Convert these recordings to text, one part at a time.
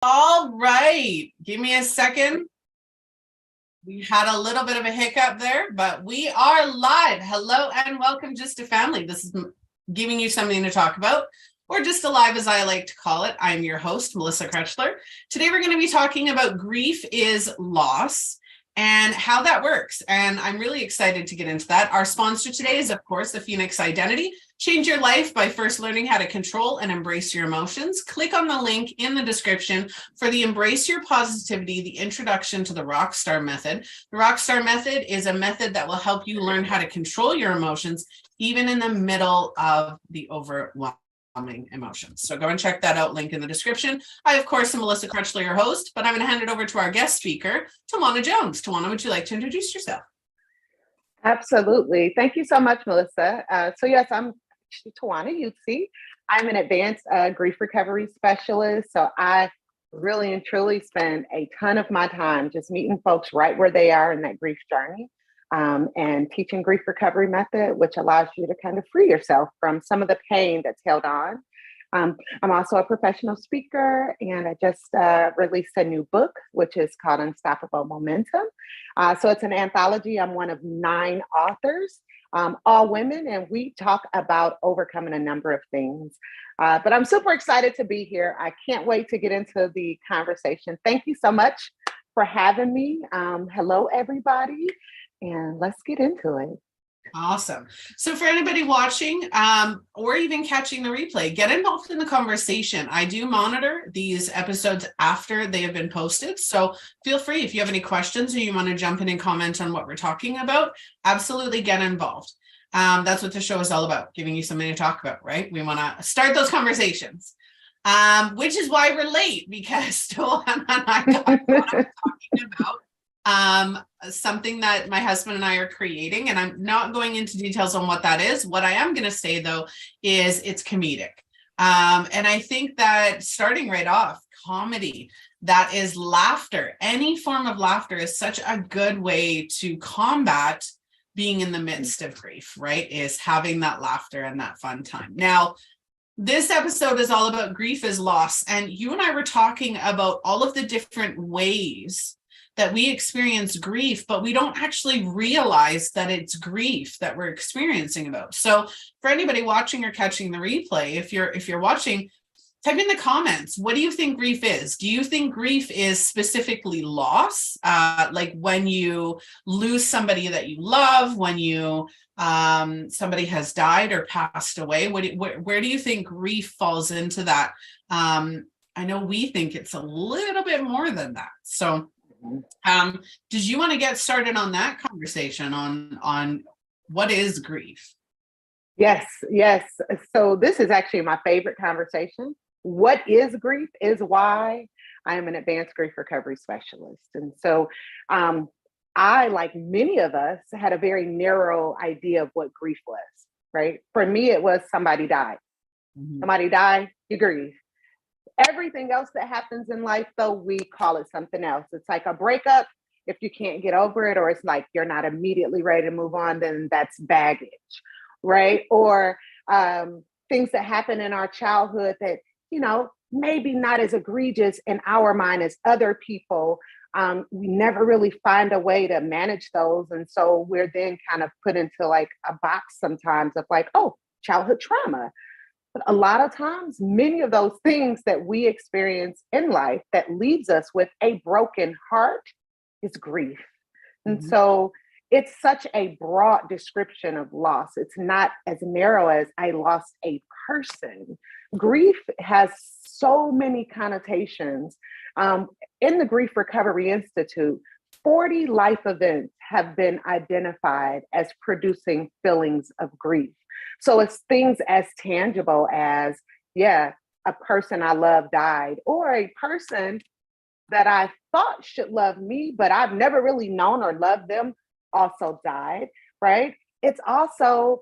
All right, give me a second. We had a little bit of a hiccup there, but we are live. Hello and welcome, Just a Family. This is giving you something to talk about, or just alive as I like to call it. I'm your host, Melissa Krechler. Today we're going to be talking about grief is loss and how that works. And I'm really excited to get into that. Our sponsor today is, of course, the Phoenix Identity. Change your life by first learning how to control and embrace your emotions. Click on the link in the description for the Embrace Your Positivity, the introduction to the Rockstar Method. The Rockstar Method is a method that will help you learn how to control your emotions, even in the middle of the overwhelming emotions. So go and check that out, link in the description. I, of course, am Melissa Crutchler, your host, but I'm going to hand it over to our guest speaker, Tawana Jones. Tawana, would you like to introduce yourself? Absolutely. Thank you so much, Melissa. Yes, I'm Tawana Eutsey. I'm an advanced grief recovery specialist. So I really and truly spend a ton of my time just meeting folks right where they are in that grief journey, and teaching grief recovery method, which allows you to kind of free yourself from some of the pain that's held on. I'm also a professional speaker, and I just released a new book, which is called Unstoppable Momentum. So it's an anthology. I'm one of 9 authors, all women, and we talk about overcoming a number of things. But I'm super excited to be here. I can't wait to get into the conversation. Thank you so much for having me. Hello, everybody, and let's get into it. Awesome. So for anybody watching or even catching the replay, get involved in the conversation. I do monitor these episodes after they have been posted. So feel free, if you have any questions or you want to jump in and comment on what we're talking about, absolutely get involved. That's what the show is all about, giving you something to talk about, right? We want to start those conversations, which is why we're late, because Tawana and I got what I'm talking about. Something that my husband and I are creating, and I'm not going into details on what that is. What I am going to say, though, is it's comedic. And I think that starting right off, comedy, that is laughter. Any form of laughter is such a good way to combat being in the midst of grief, right? Is having that laughter and that fun time. Now, this episode is all about grief is loss. And you and I were talking about all of the different ways that we experience grief, but we don't actually realize that it's grief that we're experiencing about. So for anybody watching or catching the replay, if you're watching, type in the comments, what do you think grief is? Do you think grief is specifically loss? Like when you lose somebody that you love, when you somebody has died or passed away? Where do you think grief falls into that? I know we think it's a little bit more than that. So did you want to get started on that conversation on what is grief? Yes. So this is actually my favorite conversation. What is grief is why I am an advanced grief recovery specialist. And so I, like many of us, had a very narrow idea of what grief was, right? For me, it was somebody died. Mm-hmm. Somebody died, you grieve. Everything else that happens in life, though, we call it something else. It's like a breakup. If you can't get over it, or it's like you're not immediately ready to move on, then that's baggage, right? Or things that happen in our childhood that, maybe not as egregious in our mind as other people. We never really find a way to manage those. And so we're then kind of put into like a box sometimes of like, oh, childhood trauma. But a lot of times, many of those things that we experience in life that leaves us with a broken heart is grief. And mm-hmm. So it's such a broad description of loss. It's not as narrow as I lost a person. Grief has so many connotations. In the Grief Recovery Institute, 40 life events have been identified as producing feelings of grief. So it's things as tangible as, a person I love died, or a person that I thought should love me, but I've never really known or loved them also died, right? It's also,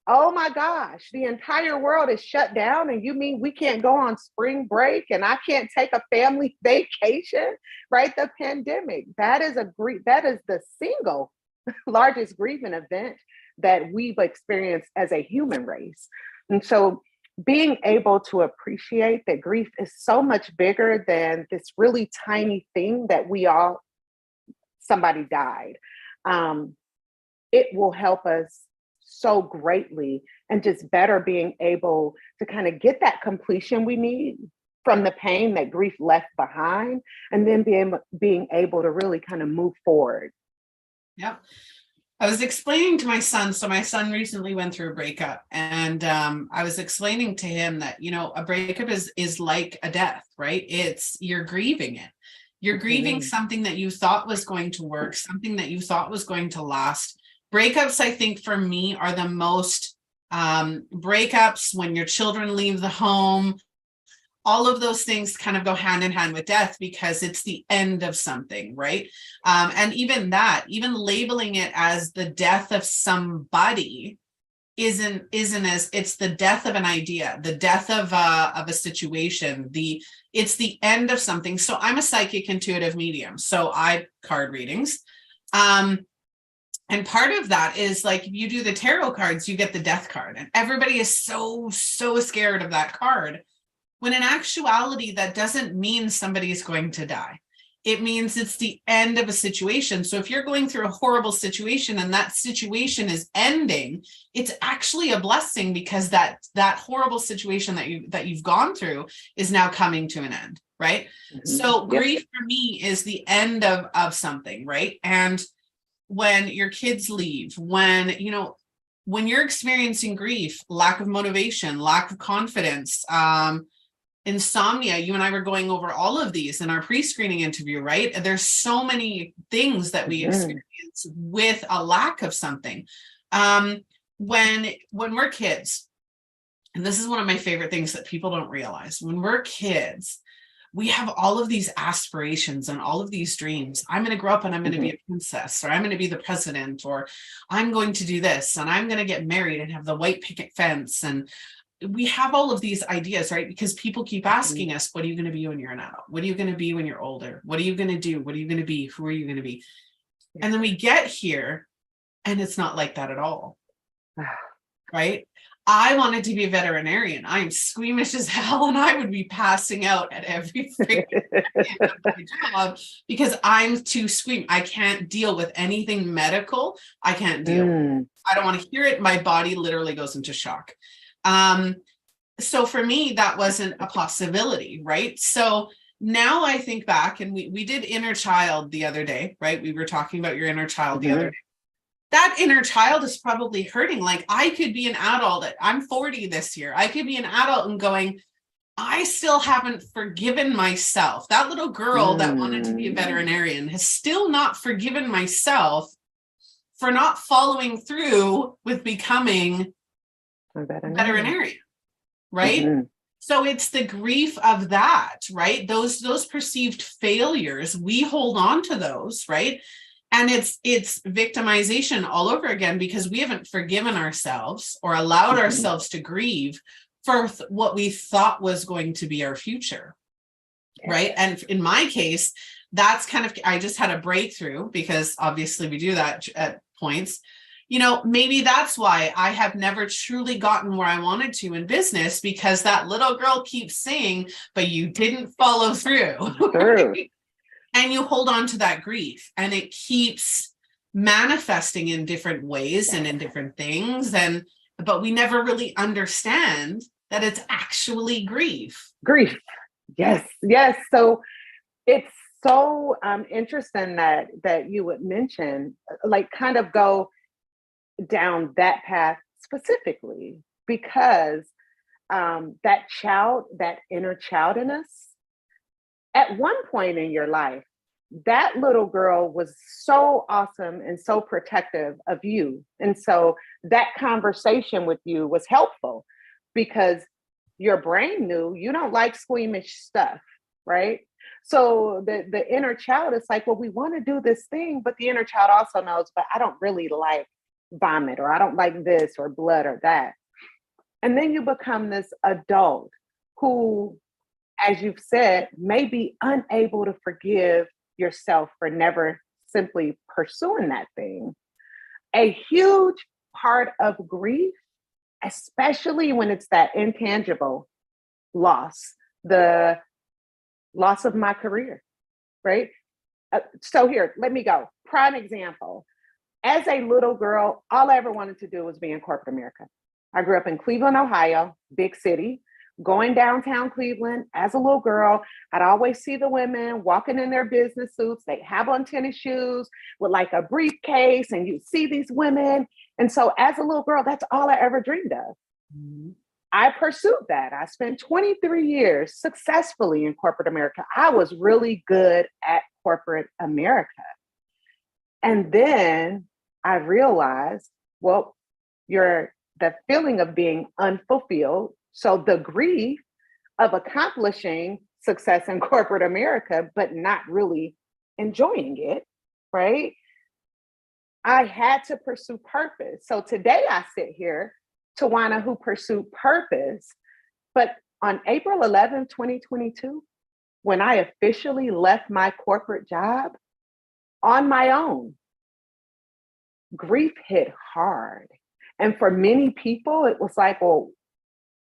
oh my gosh, the entire world is shut down, and you mean we can't go on spring break and I can't take a family vacation, right? The pandemic, that is the single largest grieving event that we've experienced as a human race. And so being able to appreciate that grief is so much bigger than this really tiny thing that somebody died. It will help us so greatly, and just better being able to kind of get that completion we need from the pain that grief left behind, and then being able to really kind of move forward. Yep. I was explaining to my son, so my son recently went through a breakup, and I was explaining to him that, a breakup is like a death, right? You're grieving it. You're grieving something that you thought was going to work, something that you thought was going to last. Breakups, I think, for me, are the most breakups when your children leave the home. All of those things kind of go hand in hand with death, because it's the end of something, right? And even labeling it as the death of somebody isn't as, it's the death of an idea, the death of a situation, it's the end of something. So I'm a psychic intuitive medium, so I card readings. And part of that is, like, if you do the tarot cards, you get the death card, and everybody is so scared of that card. When in actuality, that doesn't mean somebody is going to die. It means it's the end of a situation. So if you're going through a horrible situation and that situation is ending, it's actually a blessing, because that horrible situation that you've gone through is now coming to an end, right? Mm-hmm. So grief for me is the end of something, right? And when your kids leave, when you're experiencing grief, lack of motivation, lack of confidence, insomnia, you and I were going over all of these in our pre-screening interview, right? There's so many things that we experience with a lack of something. When we're kids, and this is one of my favorite things that people don't realize, when we're kids, we have all of these aspirations and all of these dreams. I'm going to grow up and I'm going to be a princess, or I'm going to be the president, or I'm going to do this, and I'm going to get married and have the white picket fence. And we have all of these ideas, right? Because people keep asking us, what are you going to be when you're an adult? What are you going to be when you're older? What are you going to do? What are you going to be? Who are you going to be? And then we get here and it's not like that at all. Right? I wanted to be a veterinarian. I'm squeamish as hell, and I would be passing out at every job because I'm too squeamish. I can't deal with anything medical. I can't deal. I don't want to hear it. My body literally goes into shock. So for me, that wasn't a possibility, right? So now I think back, and we did inner child the other day, right? We were talking about your inner child the other day. That inner child is probably hurting. Like, I could be an adult. I'm 40 this year. I could be an adult and going, I still haven't forgiven myself. That little girl that wanted to be a veterinarian has still not forgiven myself for not following through with becoming a veterinarian, right? So it's the grief of that, right? Those perceived failures, we hold on to those, right? And it's victimization all over again, because we haven't forgiven ourselves or allowed ourselves to grieve for what we thought was going to be our future, right? And in my case, that's kind of, I just had a breakthrough, because obviously we do that at points. Maybe that's why I have never truly gotten where I wanted to in business, because that little girl keeps saying, but you didn't follow through. Right? And you hold on to that grief, and it keeps manifesting in different ways and in different things. But we never really understand that it's actually grief. Grief. Yes. So it's so interesting that you would mention, like, kind of go down that path specifically, because that inner child in us, at one point in your life, that little girl was so awesome and so protective of you. And so that conversation with you was helpful, because your brain knew you don't like squeamish stuff, right? So the inner child is like, well, we want to do this thing, but the inner child also knows, but I don't really like vomit, or I don't like this, or blood, or that. And then you become this adult who, as you've said, may be unable to forgive yourself for never simply pursuing that thing. A huge part of grief especially when it's that intangible loss, the loss of my career, right? So here, let me go. Prime example. As a little girl, all I ever wanted to do was be in corporate America. I grew up in Cleveland, Ohio, big city. Going downtown Cleveland as a little girl, I'd always see the women walking in their business suits. They have on tennis shoes with like a briefcase, and you see these women. And so as a little girl, that's all I ever dreamed of. Mm-hmm. I pursued that. I spent 23 years successfully in corporate America. I was really good at corporate America. And then I realized, well, the feeling of being unfulfilled. So the grief of accomplishing success in corporate America, but not really enjoying it, right? I had to pursue purpose. So today I sit here, Tawana, who pursued purpose. But on April 11, 2022, when I officially left my corporate job on my own, grief hit hard. And for many people, it was like, well,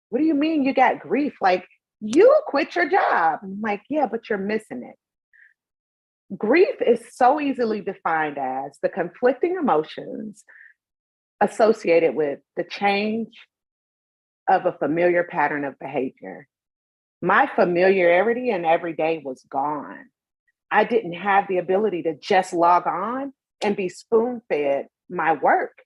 what do you mean you got grief? Like, you quit your job. I'm like, yeah, but you're missing it. Grief is so easily defined as the conflicting emotions associated with the change of a familiar pattern of behavior. My familiarity and every day was gone. I didn't have the ability to just log on and be spoon-fed my work.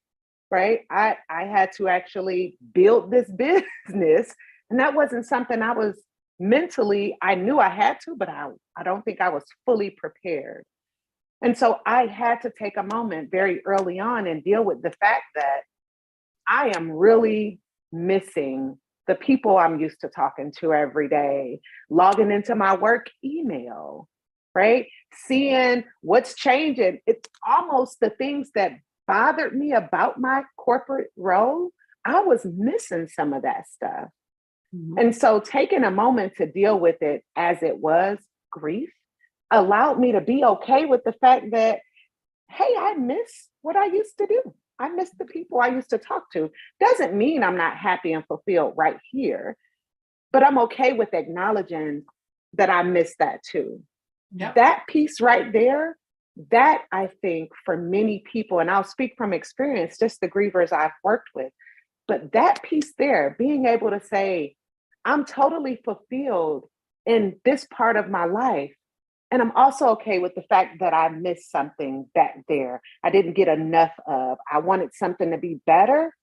Right? I had to actually build this business. And that wasn't something I was mentally, I knew I had to, but I don't think I was fully prepared. And so I had to take a moment very early on and deal with the fact that I am really missing the people I'm used to talking to every day, logging into my work email, right? Seeing what's changing. It's almost the things that bothered me about my corporate role. I was missing some of that stuff. Mm-hmm. And so taking a moment to deal with it as it was, grief, allowed me to be okay with the fact that, hey, I miss what I used to do. I miss the people I used to talk to. Doesn't mean I'm not happy and fulfilled right here, but I'm okay with acknowledging that I miss that too. Yep. That piece right there, that I think for many people, and I'll speak from experience, just the grievers I've worked with, but that piece there, being able to say, I'm totally fulfilled in this part of my life. And I'm also okay with the fact that I missed something back there. I didn't get enough of. I wanted something to be better.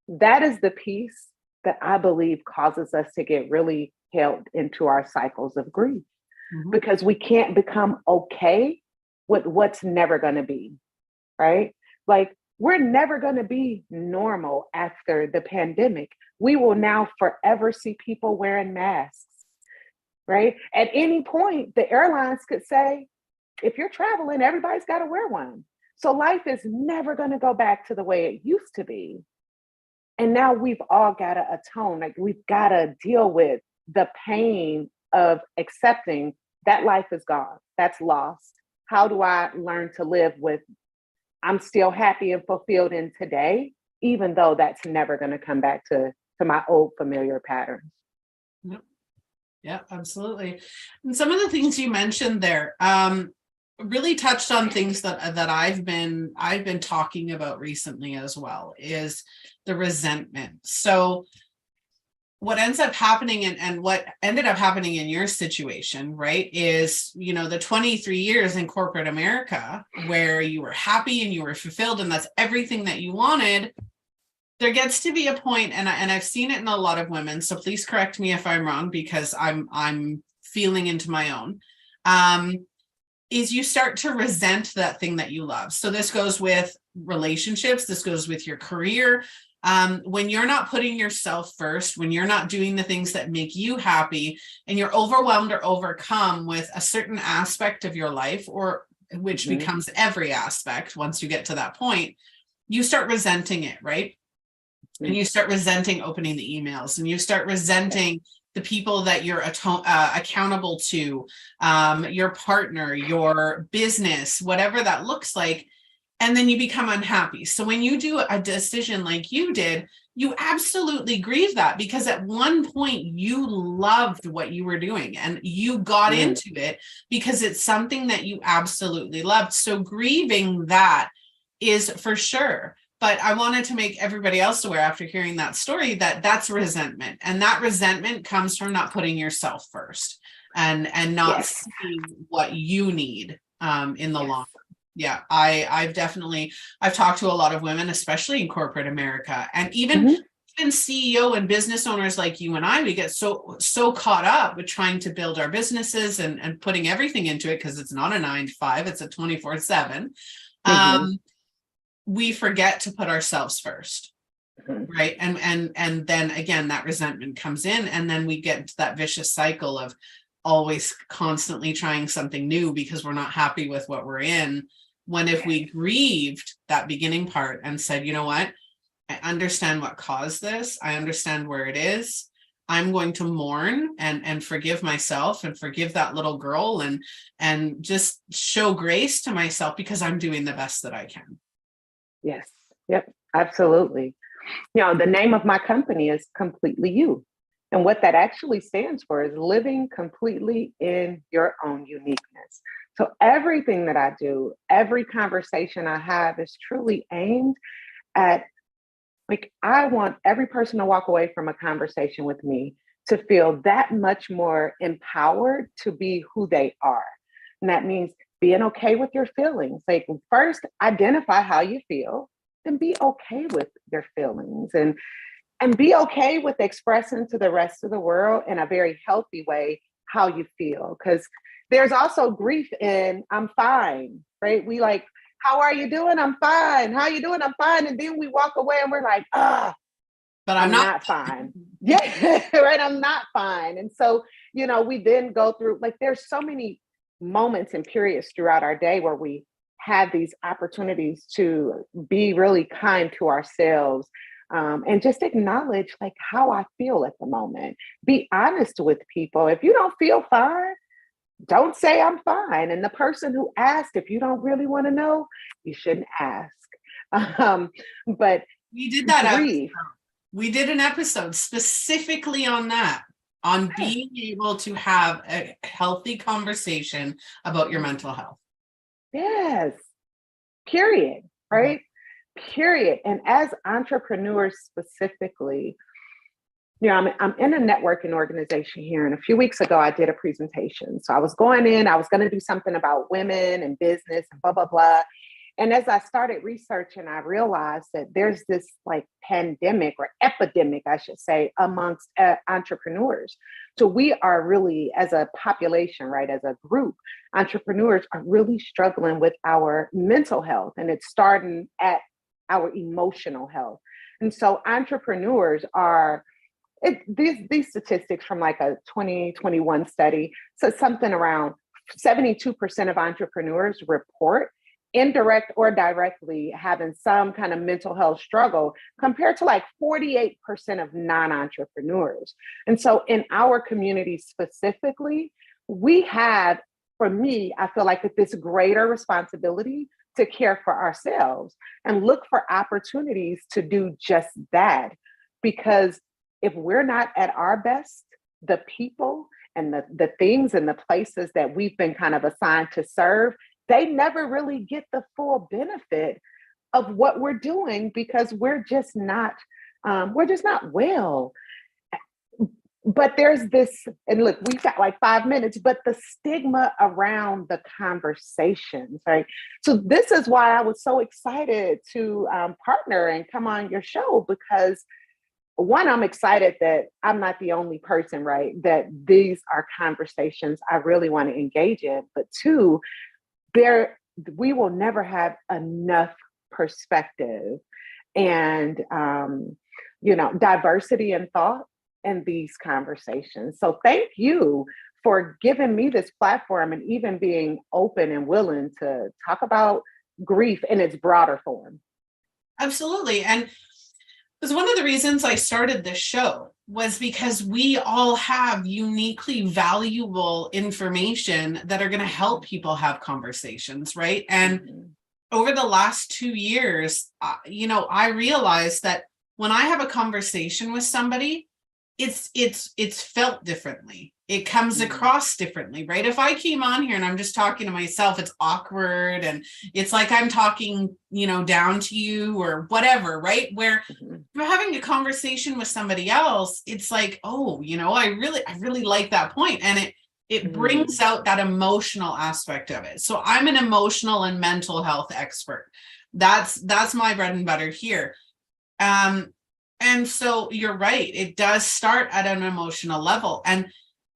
That is the piece that I believe causes us to get really held into our cycles of grief, because we can't become okay with what's never going to be, right? Like, we're never going to be normal after the pandemic. We will now forever see people wearing masks, right? At any point, the airlines could say, if you're traveling, everybody's got to wear one. So life is never going to go back to the way it used to be. And now we've all got to atone. Like, we've got to deal with the pain of accepting that life is gone. That's lost. How do I learn to live with, I'm still happy and fulfilled in today, even though that's never going to come back to my old familiar patterns. Yep. Yeah, absolutely. And some of the things you mentioned there really touched on things that I've been talking about recently as well, is the resentment. So what ends up happening, and what ended up happening in your situation, right, is, you know, the 23 years in corporate America where you were happy and you were fulfilled and that's everything that you wanted. There gets to be a point, and I've seen it in a lot of women, so please correct me if I'm wrong, because I'm feeling into my own, is you start to resent that thing that you love. So this goes with relationships, this goes with your career. When you're not putting yourself first, when you're not doing the things that make you happy, and you're overwhelmed or overcome with a certain aspect of your life, or which becomes every aspect once you get to that point, you start resenting it, right? And you start resenting opening the emails, and you start resenting the people that you're accountable to, your partner, your business, whatever that looks like. and then you become unhappy. So when you do a decision like you did, you absolutely grieve that, because at one point you loved what you were doing and you got into it because it's something that you absolutely loved. So grieving that is for sure. But I wanted to make everybody else aware, after hearing that story, that that's resentment. And that resentment comes from not putting yourself first and not seeing what you need in the long run. Yeah, I've talked to a lot of women, especially in corporate America, and even CEO and business owners like you and I, we get so caught up with trying to build our businesses and putting everything into it, because it's not a 9 to 5, it's a 24/7. We forget to put ourselves first. Right. And then again, that resentment comes in, and then we get into that vicious cycle of always constantly trying something new because we're not happy with what we're in. When if we grieved that beginning part and said, you know what, I understand what caused this. I understand where it is. I'm going to mourn and forgive myself and forgive that little girl and just show grace to myself because I'm doing the best that I can. Yes. Yep. Absolutely. You know, the name of my company is Completely You. And what that actually stands for is living completely in your own uniqueness. So everything that I do, every conversation I have is truly aimed at, like, I want every person to walk away from a conversation with me to feel that much more empowered to be who they are. And that means being okay with your feelings. Like, first, identify how you feel, then be okay with your feelings, and be okay with expressing to the rest of the world in a very healthy way how you feel. Because there's also grief in I'm fine, right? We like, how are you doing? I'm fine. How you doing? I'm fine. And then we walk away and we're like, but I'm not fine. Yeah, right. I'm not fine. And so, you know, we then go through, like, there's so many moments and periods throughout our day where we have these opportunities to be really kind to ourselves, and just acknowledge, like, how I feel at the moment. Be honest with people. If you don't feel fine, don't say I'm fine. And the person who asked, if you don't really want to know, you shouldn't ask. But we did that. We did an episode specifically on that, on being able to have a healthy conversation about your mental health. Yes. Period. Right. Period. And as entrepreneurs specifically, you know, I'm in a networking organization here. And a few weeks ago, I did a presentation. So I was going to do something about women and business and blah, blah, blah. And as I started researching, I realized that there's this, like, pandemic or epidemic, I should say, amongst entrepreneurs. So we are really, as a population, right, as a group, entrepreneurs are really struggling with our mental health, and it's starting at our emotional health. And so entrepreneurs are, these statistics from like a 2021 study, so something around 72% of entrepreneurs report indirect or directly having some kind of mental health struggle, compared to like 48% of non-entrepreneurs. And so in our community specifically, we have, for me, I feel like this greater responsibility to care for ourselves and look for opportunities to do just that. Because if we're not at our best, the people and the things and the places that we've been kind of assigned to serve, they never really get the full benefit of what we're doing, because we're just not well. But there's this, and look, we've got like 5 minutes, but the stigma around the conversations, right? So this is why I was so excited to partner and come on your show, because one, I'm excited that I'm not the only person, right, that these are conversations I really want to engage in. But two, we will never have enough perspective and, diversity in thought in these conversations. So thank you for giving me this platform and even being open and willing to talk about grief in its broader form. Absolutely. And because one of the reasons I started this show was because we all have uniquely valuable information that are going to help people have conversations, right? And over the last 2 years, I realized that when I have a conversation with somebody, it's felt differently. It comes across differently, right? If I came on here and I'm just talking to myself, it's awkward and it's like I'm talking, down to you or whatever, right? Where you're having a conversation with somebody else, it's like, oh, I really like that point. And it brings out that emotional aspect of it. So I'm an emotional and mental health expert. That's my bread and butter here. And so you're right. It does start at an emotional level. And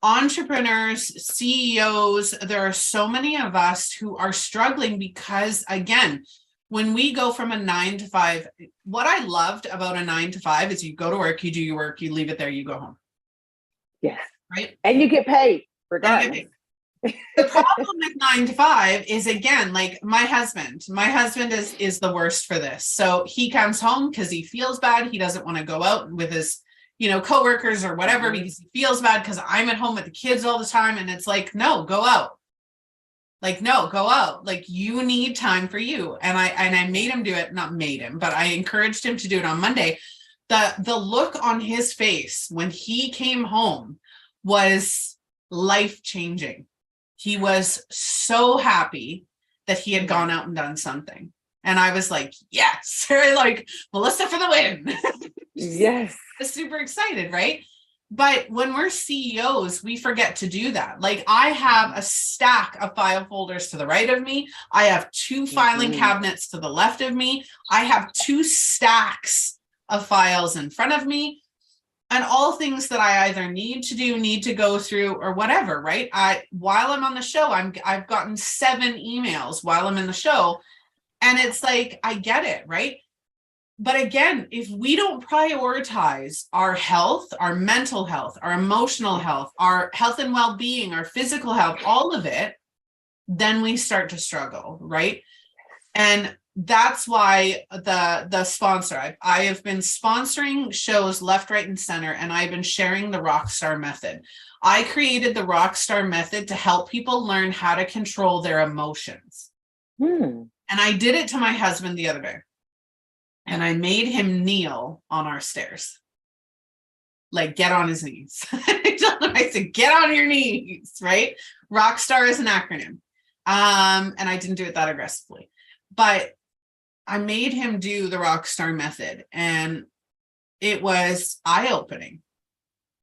entrepreneurs, CEOs, there are so many of us who are struggling because, again, when we go from a 9 to 5, what I loved about a 9 to 5 is you go to work, you do your work, you leave it there, you go home. Yes. Right. And you get paid regardless. The problem with 9 to 5 is, again, like my husband is the worst for this. So he comes home because he feels bad. He doesn't want to go out with his, coworkers or whatever, because he feels bad because I'm at home with the kids all the time. And it's like, no, go out. Like, no, go out. Like, you need time for you. And I made him do it, not made him, but I encouraged him to do it on Monday. The look on his face when he came home was life-changing. He was so happy that he had gone out and done something. And I was like, yes, like Melissa for the win. Yes. Super excited, right? But when we're CEOs, we forget to do that. Like, I have a stack of file folders to the right of me. I have 2 filing cabinets to the left of me. I have 2 stacks of files in front of me. And all things that I either need to go through or whatever, right? While I'm on the show, I've gotten 7 emails while I'm in the show. And it's like, I get it, right? But again, if we don't prioritize our health, our mental health, our emotional health, our health and well-being, our physical health, all of it, then we start to struggle, right? And that's why the sponsor, I have been sponsoring shows left, right, and center, and I've been sharing the Rockstar Method. I created the Rockstar Method to help people learn how to control their emotions. And I did it to my husband the other day. And I made him kneel on our stairs. Like, get on his knees. I said, get on your knees, right? Rockstar is an acronym. And I didn't do it that aggressively. But I made him do the Rockstar Method, and it was eye-opening,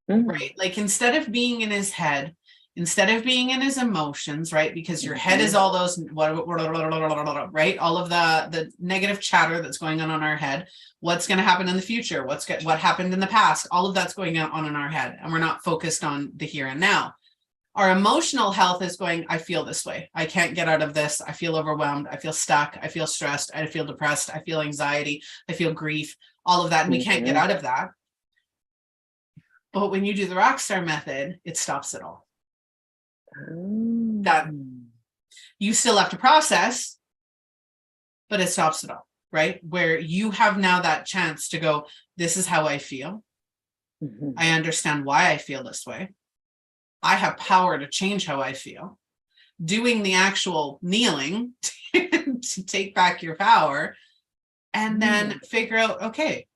right? Like, instead of being in his head, instead of being in his emotions, right? Because your head is all those, right? All of the negative chatter that's going on in our head. What's going to happen in the future? What happened in the past? All of that's going on in our head, and we're not focused on the here and now. Our emotional health is going, I feel this way. I can't get out of this. I feel overwhelmed. I feel stuck. I feel stressed. I feel depressed. I feel anxiety. I feel grief, all of that. And we can't get out of that. But when you do the Rockstar Method, it stops it all. That you still have to process, but it stops it all, right? Where you have now that chance to go, this is how I feel. I understand why I feel this way. I have power to change how I feel. Doing the actual kneeling to take back your power, and then figure out, okay,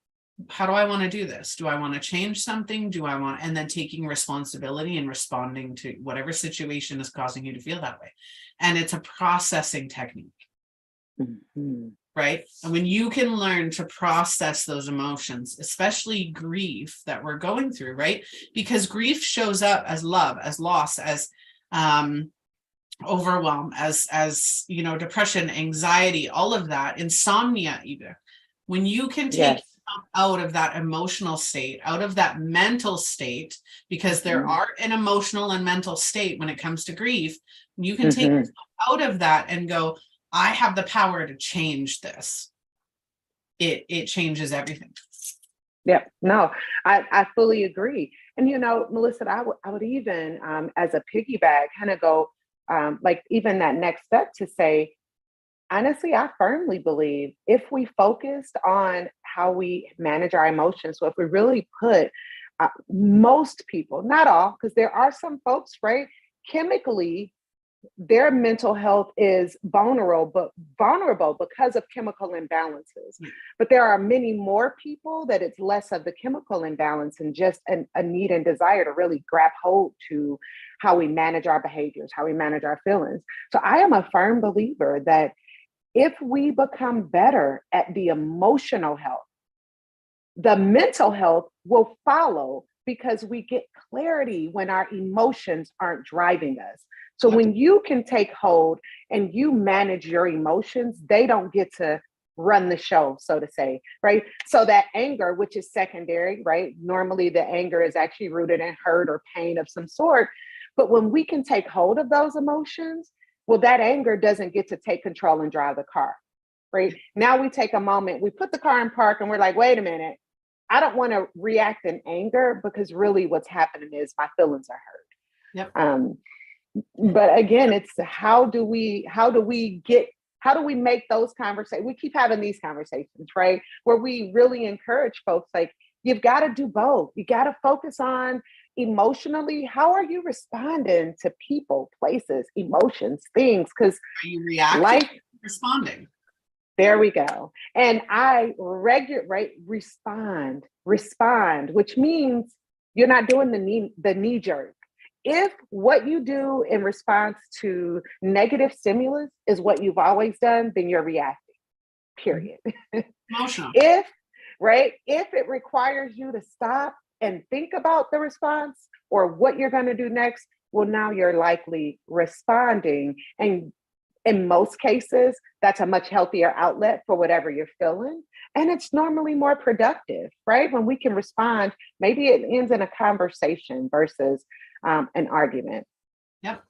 how do I want to do this? Do I want to change something? And then taking responsibility and responding to whatever situation is causing you to feel that way. And it's a processing technique, right? And when you can learn to process those emotions, especially grief that we're going through, right? Because grief shows up as love, as loss, as overwhelm, as depression, anxiety, all of that, insomnia even. When you can take out of that emotional state, out of that mental state, because there are an emotional and mental state when it comes to grief, you can take out of that and go, I have the power to change this. It changes everything. Yeah, no, I fully agree. And, Melissa, I would even, as a piggyback, kind of go, like even that next step to say, honestly, I firmly believe if we focused on how we manage our emotions, so if we really put most people, not all, because there are some folks, right, chemically, their mental health is vulnerable because of chemical imbalances. But there are many more people that it's less of the chemical imbalance and just a need and desire to really grab hold to how we manage our behaviors, how we manage our feelings. So I am a firm believer that if we become better at the emotional health, the mental health will follow, because we get clarity when our emotions aren't driving us. So when you can take hold and you manage your emotions, they don't get to run the show, so to say, right? So that anger, which is secondary, right? Normally the anger is actually rooted in hurt or pain of some sort. But when we can take hold of those emotions, well, that anger doesn't get to take control and drive the car, right? Now we take a moment, we put the car in park and we're like, wait a minute, I don't want to react in anger, because really what's happening is my feelings are hurt. Yep. But again, it's how do we make those conversations? We keep having these conversations, right? Where we really encourage folks, like, you've got to do both. You got to focus on emotionally. How are you responding to people, places, emotions, things? Because are you reacting, responding? There we go. And I respond, which means you're not doing the knee jerk. If what you do in response to negative stimulus is what you've always done, then you're reacting, period. Emotional. If it requires you to stop and think about the response or what you're going to do next, well, now you're likely responding. And in most cases, that's a much healthier outlet for whatever you're feeling. And it's normally more productive, right? When we can respond, maybe it ends in a conversation versus an argument. Yep.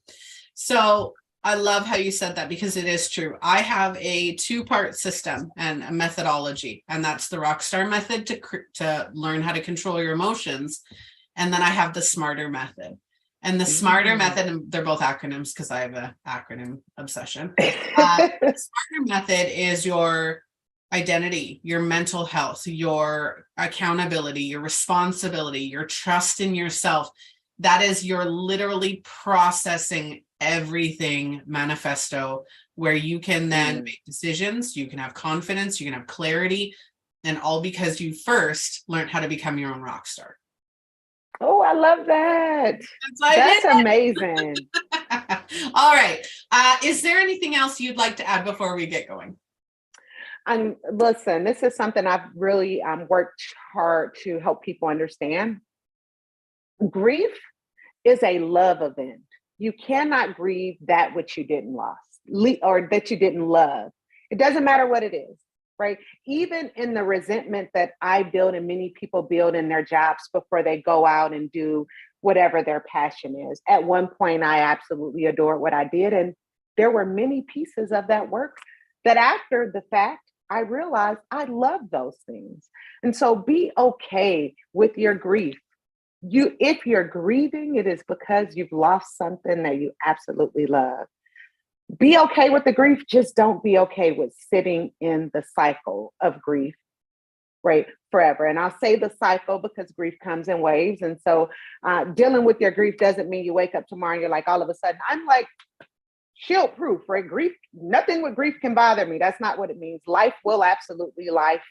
So I love how you said that, because it is true. I have a 2-part system and a methodology, and that's the Rockstar method to learn how to control your emotions. And then I have the Smarter method. And the Smarter method, and they're both acronyms because I have an acronym obsession. The Smarter method is your identity, your mental health, your accountability, your responsibility, your trust in yourself. That is your literally processing everything manifesto, where you can then make decisions, you can have confidence, you can have clarity, and all because you first learned how to become your own rock star. Oh, I love that. That's amazing. All right. Is there anything else you'd like to add before we get going? Listen, this is something I've really worked hard to help people understand. Grief is a love event. You cannot grieve that which you didn't lose or that you didn't love. It doesn't matter what it is. Right? Even in the resentment that I build and many people build in their jobs before they go out and do whatever their passion is. At one point, I absolutely adored what I did. And there were many pieces of that work that after the fact, I realized I love those things. And so be okay with your grief. If you're grieving, it is because you've lost something that you absolutely love. Be okay with the grief. Just don't be okay with sitting in the cycle of grief, right, forever. And I'll say the cycle because grief comes in waves. And so dealing with your grief doesn't mean you wake up tomorrow and you're like, all of a sudden, I'm like shield proof, right? Grief, nothing with grief can bother me. That's not what it means. Life will absolutely life,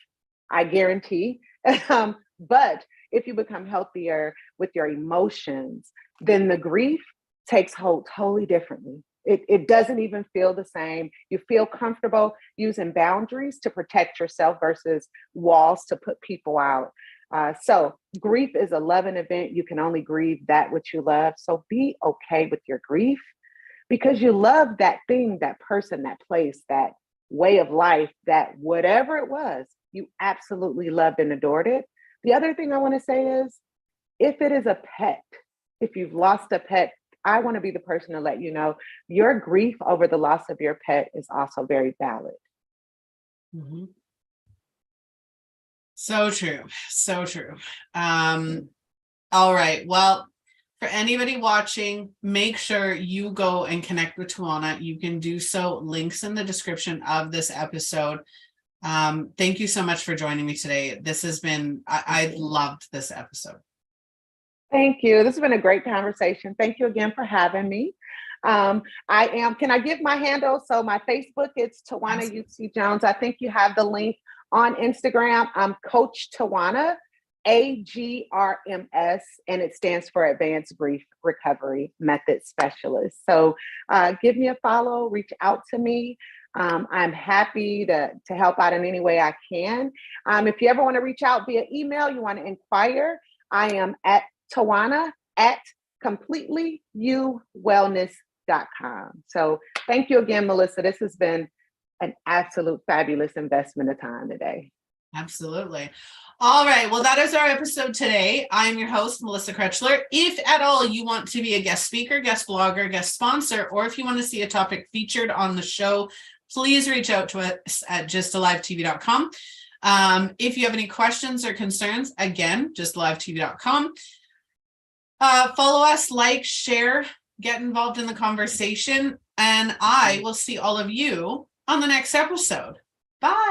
I guarantee. But if you become healthier with your emotions, then the grief takes hold totally differently. It doesn't even feel the same. You feel comfortable using boundaries to protect yourself versus walls to put people out. So grief is a loving event. You can only grieve that which you love. So be okay with your grief because you love that thing, that person, that place, that way of life, that whatever it was, you absolutely loved and adored it. The other thing I want to say is, if it is a pet, if you've lost a pet, I want to be the person to let you know your grief over the loss of your pet is also very valid. Mm-hmm. So true. So true. All right. Well, for anybody watching, make sure you go and connect with Tawana. You can do so. Links in the description of this episode. Thank you so much for joining me today. This has been, I loved this episode. Thank you. This has been a great conversation. Thank you again for having me. Can I give my handle? So my Facebook, it's Tawana Eutsey Jones. I think you have the link on Instagram. I'm Coach Tawana, AGRMS, and it stands for Advanced Grief Recovery Method Specialist. So give me a follow, reach out to me. I'm happy to help out in any way I can. If you ever want to reach out via email, you want to inquire, I am at Tawana at completelyouwellness.com. So thank you again, Melissa. This has been an absolute fabulous investment of time today. Absolutely. All right. Well, that is our episode today. I'm your host, Melissa Krechler. If at all you want to be a guest speaker, guest blogger, guest sponsor, or if you want to see a topic featured on the show, please reach out to us at justalivetv.com. If you have any questions or concerns, again, justalivetv.com. Follow us, like, share, get involved in the conversation, and I will see all of you on the next episode. Bye.